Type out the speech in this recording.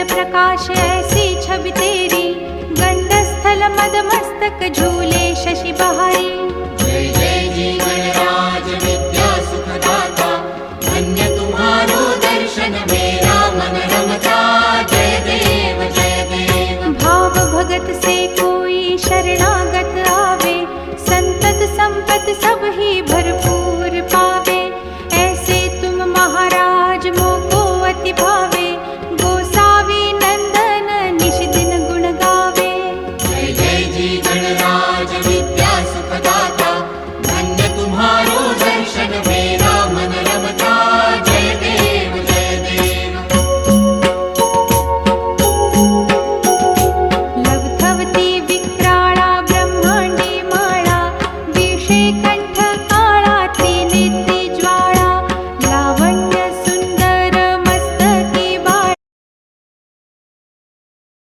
प्रकाश ऐसी छवि तेरी, गंडस्थल मद मस्तक झूले शशि बहारी। जय जय जी गणराज विद्या सुखदाता, धन्य तुम्हारो दर्शन में